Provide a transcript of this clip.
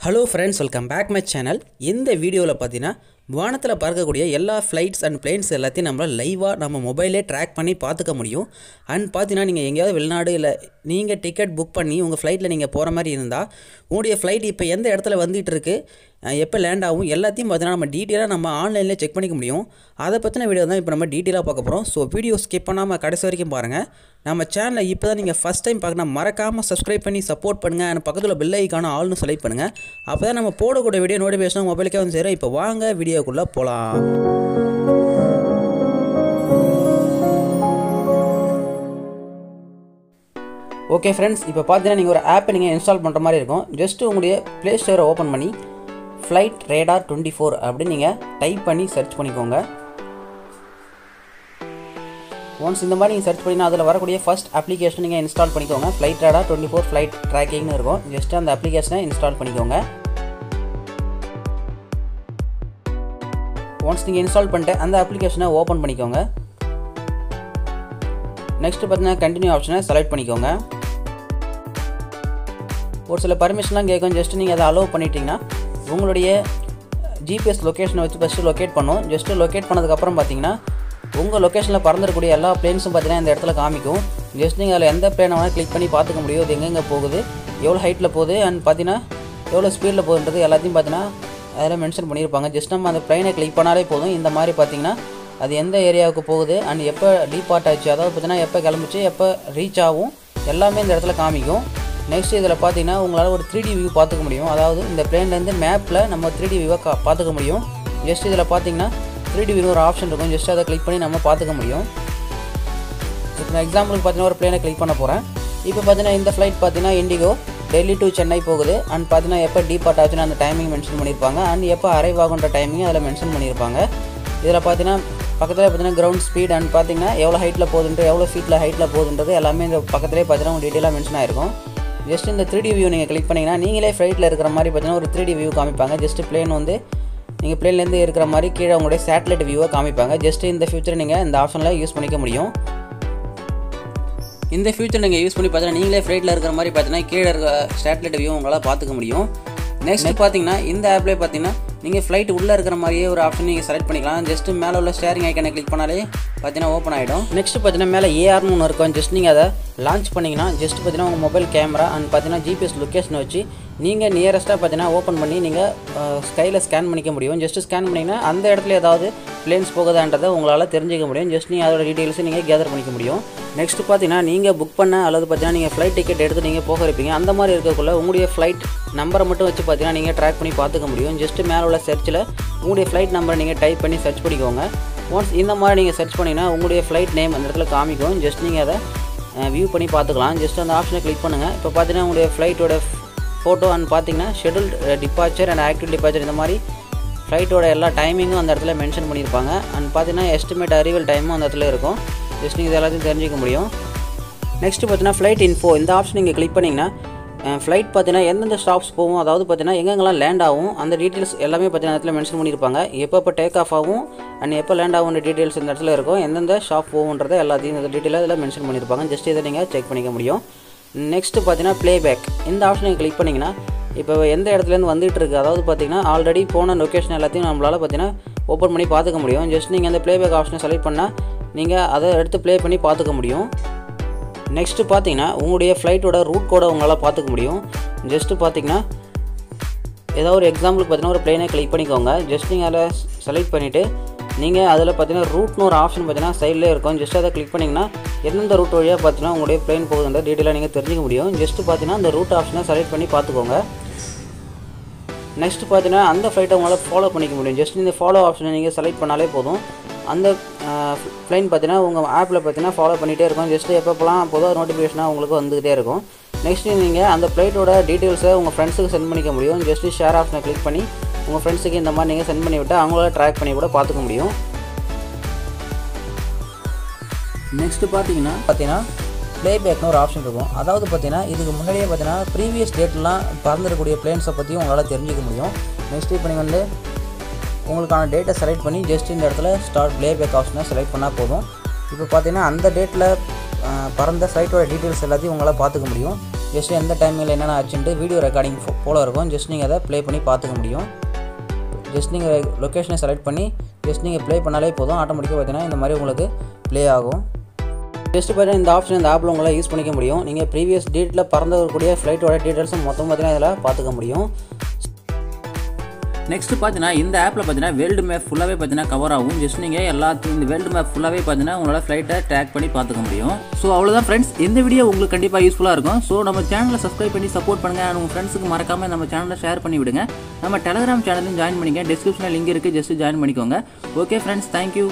Hello friends, welcome back my channel. இந்த வீடியோல பாத்தீனா வானத்துல பறக்கக்கூடிய எல்லா flights and planes எல்லாத்தையும் நம்மள லைவா நம்ம மொபைல்லே ட்ராக் பண்ணி பாத்துக்க முடியும். and பாத்தீனா நீங்க எங்கயாவது வெளிநாடு இல்ல நீங்க டிக்கெட் புக் பண்ணி உங்க flightல நீங்க போற மாதிரி இருந்தா உங்களுடைய flight இப்போ எந்த இடத்துல வந்துட்டு இருக்கு எப்ப லேண்ட் ஆகும் எல்லாத்தையும் பாத்தீனா நம்ம டீடைலா நம்ம ஆன்லைன்ல செக் பண்ணிக்க முடியும். அத பத்தின வீடியோ தான் இப்போ நம்ம டீடைலா பார்க்க போறோம். சோ வீடியோ ஸ்கிப் பண்ணாம கடைசி வரைக்கும் பாருங்க. நம்ம சேனலை இப்போதான் நீங்க ஃபர்ஸ்ட் டைம் பார்க்கனா மறக்காம subscribe பண்ணி சப்போர்ட் பண்ணுங்க. and பக்கத்துல பெல் ஐகானை ஆல்னு செலக்ட் பண்ணுங்க. அப்பதான் நம்ம போடக்கூடிய வீடியோ நோட்டிஃபிகேஷன் மொபைலுக்கே வந்து சேரும். இப்போ வாங்க வீடியோக்குள்ள போலாம். ஓகே फ्रेंड्स, இப்போ பாத்தீங்கன்னா நீங்க ஒரு ஆப் நீங்க இன்ஸ்டால் பண்ற மாதிரி இருக்கும். ஜஸ்ட் உங்களுடைய Play Store ஓபன் பண்ணி flightradar 24 அப்படி நீங்க டைப் பண்ணி சர்ச் பண்ணிக்கோங்க. once இந்த மாதிரி நீங்க சர்ச் பண்ணினா அதுல வரக்கூடிய ஃபர்ஸ்ட் அப்ளிகேஷன் நீங்க இன்ஸ்டால் பண்ணிக்கோங்க. flightradar 24 flight tracking னு இருக்கும். ஜஸ்ட் அந்த அப்ளிகேஷனை இன்ஸ்டால் பண்ணிக்கோங்க. once நீங்க இன்ஸ்டால் பண்ணிட்டு அந்த அப்ளிகேஷனை ஓபன் பண்ணிக்கோங்க. நெக்ஸ்ட் பாத்தீங்கன்னா கண்டினியூ ஆப்ஷனை செலக்ட் பண்ணிக்கோங்க. ஒரு சில பர்மிஷன்லாம் கேட்கும். ஜஸ்ட் நீங்க அதை அலோவ் பண்ணிட்டீங்கன்னா உங்களுடைய ஜிபிஎஸ் லொகேஷனை வச்சு ஃபர்ஸ்ட் லொகேட் பண்ணும். ஜஸ்ட் லொகேட் பண்ணதுக்கு அப்புறம் பாத்தீங்கன்னா உங்க லொகேஷன்ல பறந்துறக்கூடிய எல்லா பிளேன்ஸும் பாத்தீங்கன்னா இந்த இடத்துல காமிக்கும். ஜஸ்ட் நீங்க அதுல எந்த பிளேனை வேணா கிளிக் பண்ணி பாத்துக்க முடியும். இது எங்க போகுது, எவ்வளவு ஹைட்ல போகுது and பாத்தீங்கன்னா எவ்வளவு ஸ்பீட்ல போகுதுன்றது எல்லாத்தையும் பாத்தீங்கன்னா அதல மென்ஷன் பண்ணிருப்பாங்க. ஜஸ்ட் நம்ம அந்த பிளேனை கிளிக் பண்ணாலே போதும். இந்த மாதிரி பாத்தீங்கன்னா அது எந்த ஏரியாவுக்கு போகுது and எப்ப டிபார்ட் ஆச்சு, அதாவது பாத்தீங்கன்னா எப்ப கிளம்பிச்சு எப்ப ரீச் ஆகும் எல்லாமே இந்த இடத்துல காமிக்கும். நெக்ஸ்ட் இதுல பாத்தீங்கன்னா உங்களால ஒரு 3D வியூ பாத்துக்க முடியும். அதாவது இந்த பிளேன்ல இருந்து மேப்ல நம்ம 3D வியூவை பாத்துக்க முடியும். ஜஸ்ட் இதுல பாத்தீங்கன்னா 3D வியூ ஒரு ஆப்ஷன் இருக்கும். ஜஸ்ட் அதை கிளிக் பண்ணி நம்ம பாத்துக்க முடியும். இப்போ நான் எக்ஸாம்பிளுக்கு பாத்தீங்கன்னா ஒரு பிளேனை கிளிக் பண்ண போறேன். இப்போ பாத்தீங்கன்னா இந்த ஃளைட் பாத்தீங்கன்னா இண்டிகோ டெல்லி டு சென்னை போகுது and பாத்தீங்கன்னா எப்ப டிபார்ட் ஆச்சுன்னு அந்த டைமிங் மென்ஷன் பண்ணிருப்பாங்க and எப்ப அரைவ் ஆகுன்ற டைமிங் அதல மென்ஷன் பண்ணிருப்பாங்க. இதுல பாத்தீங்கன்னா பக்கத்துல பாத்தீங்கன்னா கிரவுண்ட் ஸ்பீட் and பாத்தீங்கன்னா எவ்வளவு ஹைட்ல போகுதுன்ற எவ்வளவு ஃபீட்ல ஹைட்ல போகுதுன்றது எல்லாமே இந்த பக்கத்துலயே பாத்தீங்கன்னா டீடைலா மென்ஷன் ஆயிருக்கும். ஜஸ்ட் இந்த 3D வியூ நீங்க கிளிக் பண்ணீங்கன்னா நீங்களே ஃளைட்ல இருக்கிற மாதிரி பாத்தீங்கன்னா ஒரு 3D வியூ காமிப்பாங்க. ஜஸ்ட் பிளேன் வந்து நீங்க பிளேன்ல இருந்து இருக்கிற மாதிரி கீழ உங்களுடைய சேட்டலைட் வியூவை காமிப்பாங்க. ஜஸ்ட் இந்த ஃபியூச்சர் நீங்க இந்த ஆப்ஷன்ல யூஸ் பண்ணிக்க முடியும். இந்த ஃபியூச்சர் நீங்க யூஸ் பண்ணி பார்த்தா நீங்களே ஃளைட்ல இருக்கிற மாதிரி பார்த்தீங்கன்னா கீழ இருக்க சேட்டலைட் வியூ உங்களால பாத்துக்க முடியும். நெக்ஸ்ட் பாத்தீங்கன்னா இந்த ஆப்லயே பாத்தீங்கன்னா நீங்க ஃளைட் உள்ள இருக்கிற மாதிரியே ஒரு ஆப்ஷன் நீங்க செலக்ட் பண்ணிக்கலாம். ஜஸ்ட் மேல உள்ள ஸ்டீரிங் ஐகானை கிளிக் பண்ணாலே பாத்தீங்கன்னா ஓபன் ஆயிடும். நெக்ஸ்ட் பாத்தீங்கன்னா மேல AR னு ஒன்னு இருக்கும். ஜஸ்ட் நீங்க அதை லான்ச் பண்ணீங்கன்னா ஜஸ்ட் பாத்தீங்கன்னா உங்க மொபைல் கேமரா and பாத்தீங்கன்னா GPS லொகேஷனை வச்சு நீங்க நியரஸ்டா பாத்தீங்கன்னா ஓபன் பண்ணி நீங்க ஸ்கைல ஸ்கேன் பண்ணிக்க முடியும். ஜஸ்ட் ஸ்கேன் பண்ணீங்கன்னா அந்த இடத்துல ஏதாவது பிளேன்ஸ் போகுதான்றதை உங்களால தெரிஞ்சுக்க முடியும். ஜஸ்ட் நீங்க அதோட டீடைல்ஸ் நீங்க கேதர் பண்ணிக்க முடியும். நெக்ஸ்ட் பாத்தீங்கன்னா நீங்க புக் பண்ண அல்லது பாத்தீங்கன்னா நீங்க ஃளைட் டிக்கெட் எடுத்து நீங்க போக இருப்பீங்க. அந்த மாதிரி இருக்கக்குள்ள உங்களுடைய ஃளைட் நம்பரை மட்டும் வச்சு பாத்தீங்கன்னா நீங்க ட்ராக் பண்ணி பாத்துக்க முடியும். ஜஸ்ட் மேல உள்ள சர்ச்ல உங்களுடைய ஃளைட் நம்பரை நீங்க டைப் பண்ணி சர்ச் பண்ணிக்கோங்க. once இந்த மாதிரி நீங்க சர்ச் பண்ணீங்கன்னா உங்களுடைய ஃளைட் நேம் அந்த இடத்துல காமிக்கும். ஜஸ்ட் நீங்க அதை வியூ பண்ணி பாத்துக்கலாம். ஜஸ்ட் அந்த ஆப்ஷனை கிளிக் பண்ணுங்க. இப்போ பாத்தீங்கன்னா உங்களுடைய ஃளைட்டோட போட்டோ and பாத்தீங்கன்னா scheduled departure and active departure இந்த மாதிரி ஃளைட்டோட எல்லா டைமிங்கும் அந்த இடத்துல மென்ஷன் பண்ணிருப்பாங்க. and பாத்தீங்கன்னா எஸ்டிமேட் அரைவல் டைமும் அந்த இடத்துல இருக்கும். ஜஸ்ட் நீங்க எல்லாத்தையும் தெரிஞ்சுக்க முடியும். நெக்ஸ்ட் பாத்தீங்கன்னா ஃளைட் இன்ஃபோ இந்த ஆப்ஷன் நீங்க கிளிக் பண்ணீங்கன்னா ஃளைட் பாத்தீங்கன்னா எந்தெந்த ஸ்டாப்ஸ் போகும், அதாவது பாத்தீங்கன்னா எங்கெங்கெல்லாம் லேண்ட் ஆகும் அந்த டீடைல்ஸ் எல்லாமே பாத்தீங்கன்னா இடத்துல மென்ஷன் பண்ணிருப்பாங்க. எப்பப்ப டேக் ஆஃப் ஆகும் and எப்ப லேண்ட் ஆகும்ன்ற டீடைல்ஸ் இந்த இடத்துல இருக்கும். எந்தெந்த ஸ்டாப் போகும்ன்றதை எல்லாத்தையும் இந்த டீடைலா இதெல்லாம் மென்ஷன் பண்ணிருப்பாங்க. ஜஸ்ட் இதை நீங்க செக் பண்ணிக்க முடியும். நெக்ஸ்ட் பாத்தீங்கன்னா ப்ளேபேக் இந்த ஆப்ஷனை கிளிக் பண்ணீங்கன்னா இப்போ எந்த இடத்துல இருந்து வந்துட்டு இருக்கு, அதாவது பாத்தீங்கன்னா ஆல்ரெடி போன லொகேஷன் எல்லாத்தையும் நம்மளால பாத்தீங்கன்னா ஓபன் பண்ணி பாத்துக்க முடியும். ஜஸ்ட் நீங்க அந்த ப்ளேபேக் ஆப்ஷனை செலக்ட் பண்ணா நீங்க அதை எடுத்து ப்ளே பண்ணி பாத்துக்க முடியும். நெக்ஸ்ட் பாத்தீங்கன்னா உங்களுடைய ஃளைட்டோட ரூட் கோட உங்களால பாத்துக்க முடியும். ஜஸ்ட் பாத்தீங்கன்னா ஏதாவது ஒரு எக்ஸாம்பிளுக்கு பாத்தீங்கன்னா ஒரு பிளேனை கிளிக் பண்ணிக்கோங்க. ஜஸ்ட் நீங்க அதை செலக்ட் பண்ணிட்டு நீங்க அதில் பாத்தீங்கன்னா ரூட்னு ஒரு ஆப்ஷன் பாத்தீங்கன்னா சைட்லேயே இருக்கும். ஜஸ்ட் அதை கிளிக் பண்ணீங்கன்னா எந்தெந்த ரூட் வழியா பாத்தீங்கன்னா உங்களுடைய பிளேன் போகுதுன்ற டீடைலா நீங்க தெரிஞ்சுக்க முடியும். ஜஸ்ட் பாத்தீங்கன்னா அந்த ரூட் ஆப்ஷனை செலக்ட் பண்ணி பாத்துக்கோங்க. நெக்ஸ்ட் பாத்தீங்கன்னா அந்த ஃளைட்டை உங்களால ஃபாலோ பண்ணிக்க முடியும். ஜஸ்ட் இந்த ஃபாலோ ஆப்ஷனை நீங்க செலக்ட் பண்ணாலே போதும். அந்த பிளேன் பாத்தீங்கன்னா உங்க ஆப்ல பாத்தீங்கன்னா ஃபாலோ பண்ணிட்டே இருக்கும். ஜஸ்ட் எப்பப்பலாம் பொதுவாக நோட்டிஃபிகேஷனா உங்களுக்கு வந்துகிட்டே இருக்கும். நெக்ஸ்ட் நீங்க அந்த ஃளைட்டோட டீடைல்ஸை உங்க ஃப்ரெண்ட்ஸுக்கு சென்ட் பண்ணிக்க முடியும். ஜஸ்ட் ஷேர் ஆப்ஷனை கிளிக் பண்ணி உங்க ஃப்ரெண்ட்ஸுக்கு இந்த மாதிரி நீங்க சென்ட் பண்ணி விட்டா அவங்களால ட்ராக் பண்ணி கூட பாத்துக்க முடியும். நெக்ஸ்ட் பாத்தீங்கன்னா ப்ளேபேக்னு ஒரு ஆப்ஷன் இருக்கும். அதாவது பாத்தீங்கன்னா இதுக்கு முன்னாடியே பாத்தீங்கன்னா ப்ரீவியஸ் டேட்லாம் பறந்துறக்கூடிய பிளேன்ஸை பத்தி உங்களால தெரிஞ்சுக்க முடியும். நெக்ஸ்ட் இப்போ நீங்க வந்து உங்களுக்கான டேட்டை செலக்ட் பண்ணி ஜஸ்ட் இந்த இடத்துல ஸ்டார்ட் ப்ளேபேக் ஆப்ஷனை செலக்ட் பண்ணா போதும். இப்போ பாத்தீங்கன்னா அந்த டேட்ல பறந்த ஃளைட்டோட டீடைல்ஸ் எல்லாத்தையும் உங்களால பாத்துக்க முடியும். ஜஸ்ட் எந்த டைமில் என்னென்ன ஆச்சுன்ட்டு வீடியோ ரெக்கார்டிங் போல் இருக்கும். ஜஸ்ட் நீங்கள் அதை ப்ளே பண்ணி பார்த்துக்க முடியும். ஜஸ்ட் நீங்கள் லொக்கேஷனை செலக்ட் பண்ணி ஜஸ்ட் நீங்கள் ப்ளே பண்ணாலே போதும். ஆட்டோமேட்டிக்காக பார்த்தீங்கன்னா இந்த மாதிரி உங்களுக்கு ப்ளே ஆகும். ஜஸ்ட் பார்த்தீங்கன்னா இந்த ஆப்ஷன் இந்த ஆப்பில் உங்களால் யூஸ் பண்ணிக்க முடியும். நீங்கள் ப்ரீவியஸ் டேட்டில் பறந்தக்கூடிய ஃப்ளைட்டோட டீட்டெயில்ஸும் மொத்தம் பார்த்தீங்கன்னா இதில் பார்த்துக்க முடியும். நெக்ஸ்ட் பார்த்தீங்கன்னா இந்த ஆப்பில் பார்த்தீங்கன்னா வேர்ல்டு மேப் ஃபுல்லாகவே பார்த்தீங்கன்னா கவர் ஆகும். ஜஸ்ட் நீங்கள் எல்லாத்தையும் இந்த வேர்ல்டு மேப் ஃபுல்லாகவே பார்த்தீங்கன்னா உங்களோட ஃப்ளைட்டை ட்ராக் பண்ணி பார்த்துக்க முடியும். ஸோ அவ்வளோதான் ஃப்ரெண்ட்ஸ், இந்த வீடியோ உங்களுக்கு கண்டிப்பாக யூஸ்ஃபுல்லாக இருக்கும். ஸோ நம்ம சேனலை சப்ஸ்கிரைப் பண்ணி சப்போர்ட் பண்ணுங்கள். அண்ட் உங்கள் ஃப்ரெண்ட்ஸுக்கு மறக்காமல் நம்ம சேனலை ஷேர் பண்ணி விடுங்க. நம்ம டெலிகிராம் சேனலையும் ஜாயின் பண்ணிக்க, டிஸ்கிரிப்ஷனில் லிங்க் இருக்குது, ஜஸ்ட் ஜாயின் பண்ணிக்கோங்க. Okay friends, thank you.